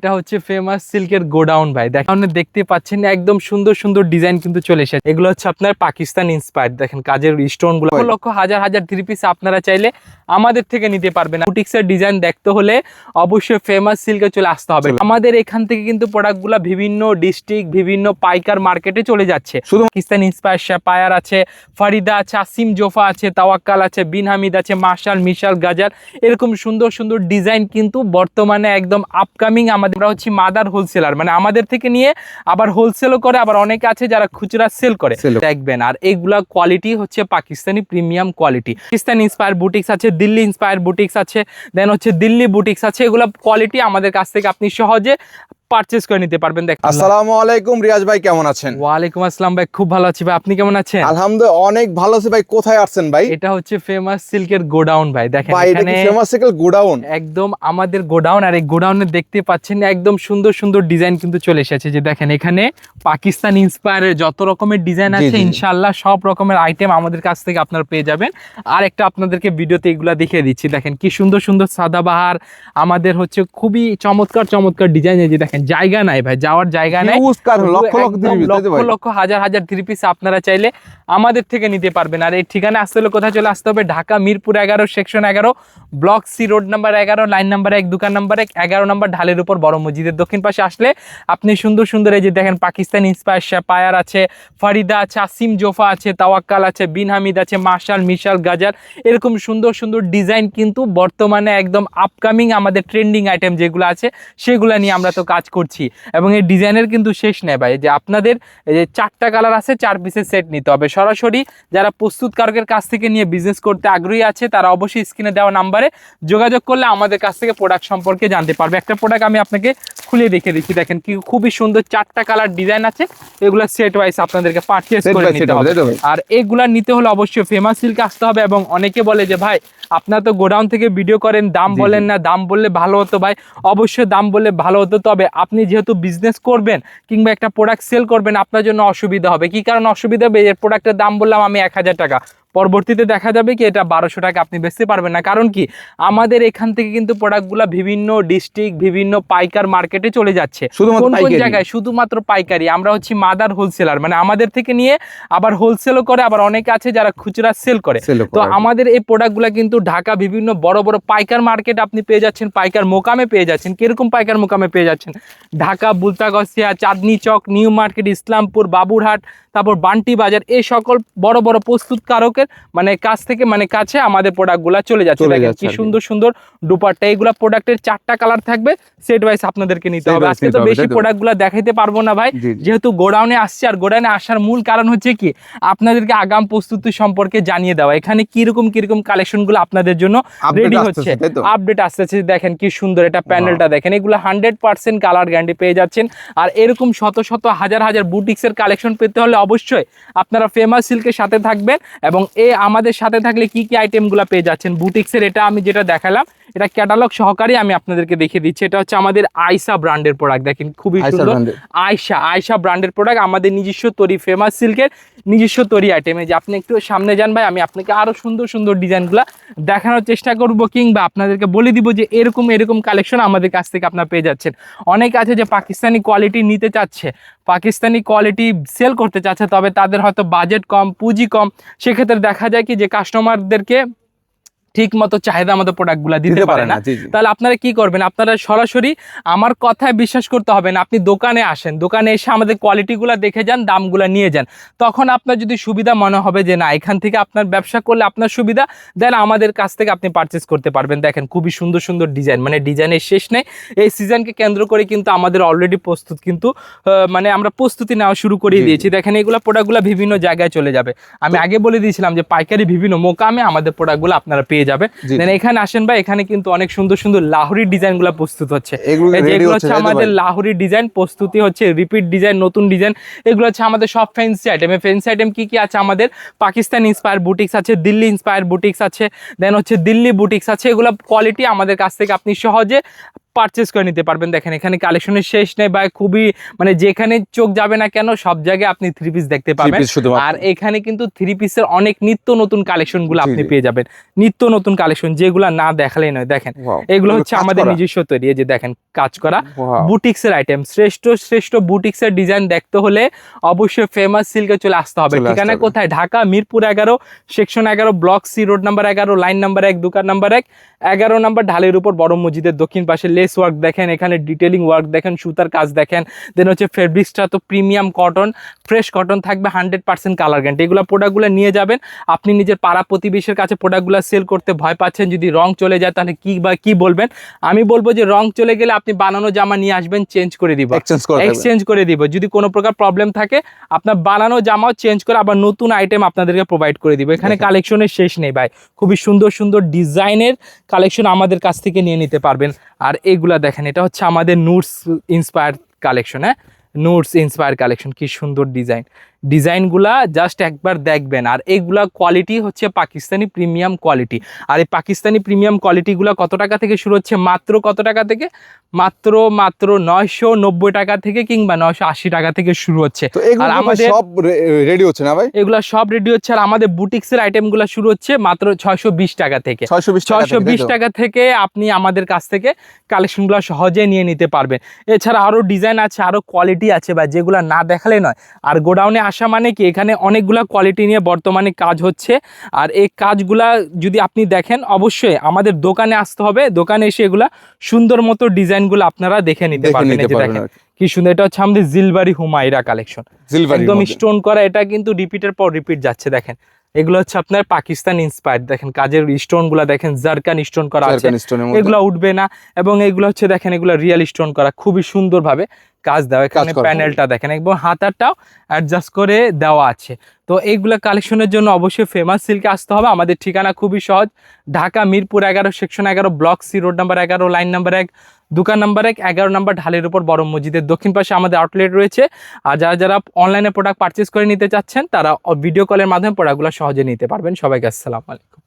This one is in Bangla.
এটা হচ্ছে ফেমাস সিল্কের গোডাউন ভাই। দেখেন দেখতে পাচ্ছেন একদম সুন্দর সুন্দর ডিজাইন কিন্তু চলে এসেছে। এগুলো হচ্ছে আপনার পাকিস্তান ইন্সপায়ার্ড। দেখেন কাজের স্টোন গুলো লক্ষ হাজার হাজার থ্রি পিস আপনারা চাইলে আমাদের থেকে নিতে পারবেন। বুটিক্সের ডিজাইন দেখতে হলে অবশ্যই ফেমাস সিল্কে চলে আসতে হবে। আমাদের এখান থেকে কিন্তু প্রোডাক্ট গুলা বিভিন্ন ডিস্ট্রিক্ট বিভিন্ন পাইকার মার্কেটে চলে যাচ্ছে। শুধু পাকিস্তান ইন্সপায়ার সাপায়ার আছে, ফারিদা আছে, আসিম জোফা আছে, তাওয়াক্কাল আছে, বিন হামিদ আছে, মার্শাল মিশাল গাজার, এরকম সুন্দর সুন্দর ডিজাইন কিন্তু বর্তমানে একদম আপকামিং। আমরা হচ্ছে মাদার হোলসেলার, মানে আমাদের থেকে নিয়ে আবার হোলসেলও করে, আবার অনেকে আছে যারা খুচরা সেল করে দেখবেন। আর এইগুলা কোয়ালিটি হচ্ছে Pakistani premium quality. Pakistan inspire boutiques আছে, দিল্লি ইন্সপায়ার বুটিক্স আছে, দেন হচ্ছে দিল্লি বুটিক্স আছে। এগুলা কোয়ালিটি আমাদের কাছ থেকে আপনি সহজে পারচেজ করে নিতে পারবেন। দেখেন। আসসালামু আলাইকুম রিয়াজ ভাই, কেমন আছেন? ওয়ালাইকুম আসসালাম ভাই, খুব ভালো আছি ভাই, আপনি কেমন আছেন? আলহামদুলিল্লাহ অনেক ভালো আছি ভাই। কোথায় আসছেন ভাই? এটা হচ্ছে ফেমাস সিল্কের গোডাউন ভাই। দেখেন ভাই এটা কি ফেমাস সিল্কের গোডাউন? একদম আমাদের গোডাউন। আর এই গোডাউনে দেখতে পাচ্ছেন একদম সুন্দর সুন্দর ডিজাইন কিন্তু চলে এসেছে। যে দেখেন এখানে পাকিস্তান ইন্সপায়ারের যত রকমের ডিজাইন আছে ইনশাআল্লাহ সব রকমের আইটেম আমাদের কাছ থেকে আপনারা পেয়ে যাবেন। আর একটা আপনাদেরকে ভিডিওতে এগুলা দেখিয়ে দিচ্ছি। দেখেন কি সুন্দর সুন্দর সাদাবাহার, আমাদের হচ্ছে খুবই চমৎকার চমৎকার ডিজাইন। এই যে দেখেন জায়গা নাই ভাই, যাওয়ার জায়গা নাই, লক্ষ লক্ষ হাজার হাজার থ্রি পিস আপনারা চাইলে আমাদের থেকে নিতে পারবেন। আর এই ঠিকানা আসতে হলে কোথায় চলে আসতে হবে? Dhaka Mirpur 11 section 11 block C road number 11 line number 1 দোকান নাম্বার 1 11 নম্বর ঢালের উপর বড় মসজিদের দক্ষিণ পাশে আসলে আপনি সুন্দর সুন্দর এই যে দেখেন পাকিস্তান ইন্সপায়ার সাপায়ার আছে, ফারিদা আছে, আসিম জোফা আছে, তাওয়াক্কাল আছে, বিন হামিদ আছে, মার্শাল মিশাল গাজার, এরকম সুন্দর সুন্দর ডিজাইন কিন্তু বর্তমানে একদম আপকামিং আমাদের ট্রেন্ডিং আইটেম যেগুলো আছে সেগুলো নিয়ে আমরা তো কাজ করছি। এবং এই ডিজাইনের কিন্তু শেষ নেই ভাই। যে আপনাদের এই যে 4টা কালার আছে, 4 পিসের সেট নিতে হবে। সরাসরি যারা প্রস্তুতকারকের কাছ থেকে নিয়ে বিজনেস করতে আগ্রহী আছে তারা অবশ্যই স্ক্রিনে দেওয়া নাম্বারে যোগাযোগ করলে আমাদের কাছ থেকে প্রোডাক্ট সম্পর্কে জানতে পারবে। একটা প্রোডাক্ট আমি আপনাকে খুলে দেখে দিচ্ছি। দেখেন কি খুবই সুন্দর 4টা কালার ডিজাইন আছে। এগুলো সেট ওয়াইজ আপনাদেরকে পারচেজ করে নিতে হবে। আর এগুলা নিতে হলে অবশ্যই ফেমাস সিল্কে আসতে হবে। এবং অনেকে বলে যে ভাই আপনারা তো গোডাউন থেকে ভিডিও করেন, দাম বলেন না, দাম বললে ভালো হতো ভাই। অবশ্যই দাম বললে ভালো হতো, তবে আপনি যেহেতু বিজনেস করবেন কিংবা একটা প্রোডাক্ট সেল করবেন আপনার জন্য অসুবিধা হবে। কি কারণ অসুবিধা হবে? এর প্রোডাক্টের দাম বললাম আমি 1000 টাকা, পরবর্তীতে দেখা যাবে কি এটা 1200 টাকা আপনি বেচতে পারবেন না। কারণ কি আমাদের এখান থেকে কিন্তু প্রোডাক্টগুলো বিভিন্ন ডিস্ট্রিক্ট বিভিন্ন পাইকার মার্কেটে চলে যাচ্ছে। কোন কোন জায়গায়? শুধুমাত্র পাইকারি। আমরা হচ্ছি মাদার হোলসেলার, মানে আমাদের থেকে নিয়ে আবার হোলসেলও করে, আবার অনেকে আছে যারা খুচরা সেল করে। তো আমাদের এই প্রোডাক্টগুলো কিন্তু ঢাকা বিভিন্ন বড় বড় পাইকার মার্কেট আপনি পেয়ে যাচ্ছেন, পাইকার মোকামে পেয়ে যাচ্ছেন। কিরকম পাইকার মোকামে পেয়ে যাচ্ছেন? ঢাকা বুলতাগসিয়া, চাঁদনি চক, নিউ মার্কেট, ইসলামপুর, বাবুরহাট, তারপর বান্টি বাজার, এই সকল বড় বড় প্রস্তুতকারকের মানে কাছ থেকে মানে কাছে আমাদের প্রোডাক্টগুলো চলে যাচ্ছে। কি সুন্দর সুন্দর দুপাট্টা। এইগুলা প্রোডাক্টের 4টা কালার থাকবে, সেট ওয়াইজ আপনাদেরকে নিতে হবে। আজকে তো বেশি প্রোডাক্টগুলো দেখাইতে পারবো না ভাই, যেহেতু গোডাউনে আসছে। আর গোডাউনে আসার মূল কারণ হচ্ছে কি আপনাদেরকে আগাম প্রস্তুতি সম্পর্কে জানিয়ে দেওয়া। এখানে কিরকম কিরকম কালেকশনগুলো আপনাদের জন্য রেডি হচ্ছে, আপডেট আসতেছে। দেখেন কি সুন্দর এটা প্যানেলটা দেখেন। এগুলো 100% কালার গ্যারান্টি পেয়ে যাচ্ছেন। আর এরকম শত শত হাজার হাজার বুটিক্সের কালেকশন পেতে হলে অবশ্যই আপনারা ফেমাস সিল্কের সাথে থাকবেন। এবং আমাদের সাথে থাকলে কি কি আইটেমগুলো পেয়ে যাচ্ছেন বুটিক্সের, এটা আমি যেটা দেখালাম এটা ক্যাটালগ সহকারে আমি আপনাদেরকে দেখিয়ে দিচ্ছি। এটা হচ্ছে আমাদের আয়শা ব্র্যান্ডের প্রোডাক্ট। দেখেন খুবই সুন্দর আয়শা ব্র্যান্ডের প্রোডাক্ট, আমাদের নিজস্ব তৈরি ফেমাস সিল্কের নিজস্ব তৈরি আইটেম। যে আপনি একটু সামনে যান ভাই, আমি আপনাকে আরো সুন্দর সুন্দর ডিজাইনগুলো দেখানোর চেষ্টা করব, কিংবা আপনাদেরকে বলে দিব যে এরকম এরকম কালেকশন আমাদের কাছ থেকে আপনারা পেয়ে যাচ্ছেন। অনেক আছে যে পাকিস্তানি কোয়ালিটি নিতে চাচ্ছে, পাকিস্তানি কোয়ালিটি সেল করতে চাচ্ছে, তবে তাদের হয়তো বাজেট কম, পুঁজি কম। সেক্ষেত্রে দেখা যায় কি যে কাস্টমারদেরকে ঠিক মতো চাহিদা মতো প্রোডাক্টগুলো দিতে পারে না। তাহলে আপনারা কি করবেন? আপনারা সরাসরি আমার কথায় বিশ্বাস করতে হবে না, আপনি দোকানে আসেন, দোকানে এসে আমাদের কোয়ালিটিগুলো দেখে যান, দামগুলো নিয়ে যান। তখন আপনার যদি সুবিধা মনে হবে যে না এখান থেকে আপনার ব্যবসা করলে আপনার সুবিধা, দেন আমাদের কাছ থেকে আপনি পারচেস করতে পারবেন। দেখেন খুবই সুন্দর সুন্দর ডিজাইন, মানে ডিজাইনের শেষ নেই। এই সিজনকে কেন্দ্র করে কিন্তু আমাদের অলরেডি প্রস্তুত কিন্তু মানে আমরা প্রস্তুতি নেওয়া শুরু করে দিয়েছি। দেখেন এইগুলো প্রোডাক্টগুলো বিভিন্ন জায়গায় চলে যাবে। আমি আগে বলে দিয়েছিলাম যে পাইকারি বিভিন্ন মোকামে আমাদের প্রোডাক্টগুলো আপনারা পেয়ে যাবে। এখানে আসেন ভাই, এখানে কিন্তু অনেক সুন্দর সুন্দর লাহোরি ডিজাইন গুলা প্রস্তুত হচ্ছে। এগুলো হচ্ছে আমাদের লাহোরি ডিজাইন, প্রস্তুতি হচ্ছে রিপিট ডিজাইন, নতুন ডিজাইন। এগুলো হচ্ছে আমাদের সব ফ্যান্সি আইটেম। ফ্যান্সি আইটেম কি কি আছে? আমাদের পাকিস্তান ইন্সপায়ার বুটিক্স আছে, দিল্লি ইন্সপায়ার বুটিক্স আছে, দেন হচ্ছে দিল্লি বুটিক্স আছে। এগুলো কোয়ালিটি আমাদের কাছ থেকে আপনি সহজে পারচেস করে নিতে পারবেন। দেখেন এখানে কালেকশনের শেষ নেই ভাই, খুবই মানে যেখানে চোখ যাবে না কেন সব জায়গায় আপনি 3 পিস দেখতে পাবেন। আর এখানে কিন্তু 3 পিসের অনেক নিত্য নতুন কালেকশন গুলো আপনি পেয়ে যাবেন, নিত্য নতুন কালেকশন যেগুলো না দেখালেই নয়। দেখেন এগুলো হচ্ছে আমাদের নিজস্ব তৈরি, এই যে দেখেন কাজ করা বুটিক্সের আইটেম। শ্রেষ্ঠ বুটিক্সের ডিজাইন দেখতে হলে অবশ্যই ফেমাস সিল্কে চলে আসতে হবে। ঠিকানা কোথায়? Dhaka Mirpur 11, section 11, block C, road number 11, line number 1, দোকান নাম্বার 1, 11 নাম্বার, ঢালের উপর বড় মসজিদের দক্ষিণ পাশে। লেস ওয়ার্ক দেখেন, এখানে ডিটেলিং ওয়ার্ক দেখেন, সুতার কাজ দেখেন। দেন হচ্ছে ফেব্রিক্সটা তো প্রিমিয়াম কটন, ফ্রেশ কটন থাকবে, 100% কালার গ্যারান্টি। এগুলো প্রোডাক্টগুলো নিয়ে যাবেন, আপনি নিজের পাড়া প্রতিবেশীর কাছে প্রোডাক্টগুলো সেল করতে ভয় পাচ্ছেন, যদি রং চলে যায় তাহলে কি বলবেন? আমি বলবো যে রং চলে গেলে আপনি বানানো জামা নিয়ে আসবেন, চেঞ্জ করে দিব, এক্সচেঞ্জ করে দিব। যদি কোনো প্রকার প্রবলেম থাকে আপনার বানানো জামাও চেঞ্জ করে আবার নতুন আইটেম আপনাদেরকে প্রোভাইড করে দিব। এখানে কালেকশনের শেষ নেই ভাই, খুবই সুন্দর সুন্দর ডিজাইনের কালেকশন আমাদের কাছ থেকে নিয়ে নিতে পারবেন। আর এগুলা দেখেন, এটা হচ্ছে আমাদের নুটস ইন্সপায়ার কালেকশন। হ্যাঁ, নুটস ইন্সপায়ার কালেকশন, কি সুন্দর ডিজাইনগুলা জাস্ট একবার দেখবেন। আর এইগুলা কোয়ালিটি হচ্ছে পাকিস্তানি প্রিমিয়াম কোয়ালিটি। আর এই পাকিস্তানি প্রিমিয়াম কোয়ালিটিগুলো কত টাকা থেকে শুরু হচ্ছে? মাত্র কত টাকা থেকে? মাত্র 990 টাকা থেকে কিংবা 980 টাকা থেকে শুরু হচ্ছে। আর আমাদের সব রেডি হচ্ছে না ভাই? এগুলা সব রেডি হচ্ছে। আর আমাদের বুটিক্সের আইটেমগুলো শুরু হচ্ছে মাত্র 620 টাকা থেকে। 620 টাকা থেকে আপনি আমাদের কাছ থেকে কালেকশনগুলো সহজে নিয়ে নিতে পারবেন। এছাড়া আরো ডিজাইন আছে, আরো কোয়ালিটি আছে বা যেগুলো না দেখালে নয়। আর গোডাউনে আসা মানে কি, এখানে অনেকগুলা কোয়ালিটি নিয়ে বর্তমানে কাজ হচ্ছে। আর এই কাজগুলা যদি আপনি দেখেন, অবশ্যই আমাদের দোকানে আসতে হবে। দোকানে এসে এগুলা সুন্দর মতো ডিজাইনগুলো আপনারা দেখে নিতে পারবেন। এই যে দেখেন কি সুন্দর, এটা হচ্ছে আমাদের জিলবারি হুমায়রা কালেকশন, একদম স্টোন করা। এটা কিন্তু রিপিটের পর রিপিট যাচ্ছে। দেখেন এগুলো হচ্ছে আপনার পাকিস্তান ইন্সপায়ার্ড। দেখেন কাজের স্টোন গুলা দেখেন, জারকান স্টোন করা আছে, এগুলো উঠবে না। এবং এগুলো হচ্ছে দেখেন, এগুলো রিয়েল স্টোন করা, খুবই সুন্দর ভাবে কাজ দেওয়া। এখানে প্যানেলটা দেখেন, একদম হাতারটাও অ্যাডজাস্ট করে দেওয়া আছে। তো এইগুলা কালেকশনের জন্য অবশ্যই ফেমাস সিল্কে আসতে হবে। আমাদের ঠিকানা খুবই সহজ, Dhaka Mirpur 11, section 11, block C, road number 11, line number 1, দোকান নাম্বার 1, 11 নাম্বার, ঢালের উপর বড় মসজিদের দক্ষিণ পাশে আমাদের আউটলেট রয়েছে। আর যারা অনলাইনে প্রোডাক্ট পারচেস করে নিতে চাচ্ছেন তারা ভিডিও কলের মাধ্যমে প্রোডাক্টগুলো সহজে নিতে পারবেন। সবাইকে আসসালামু আলাইকুম।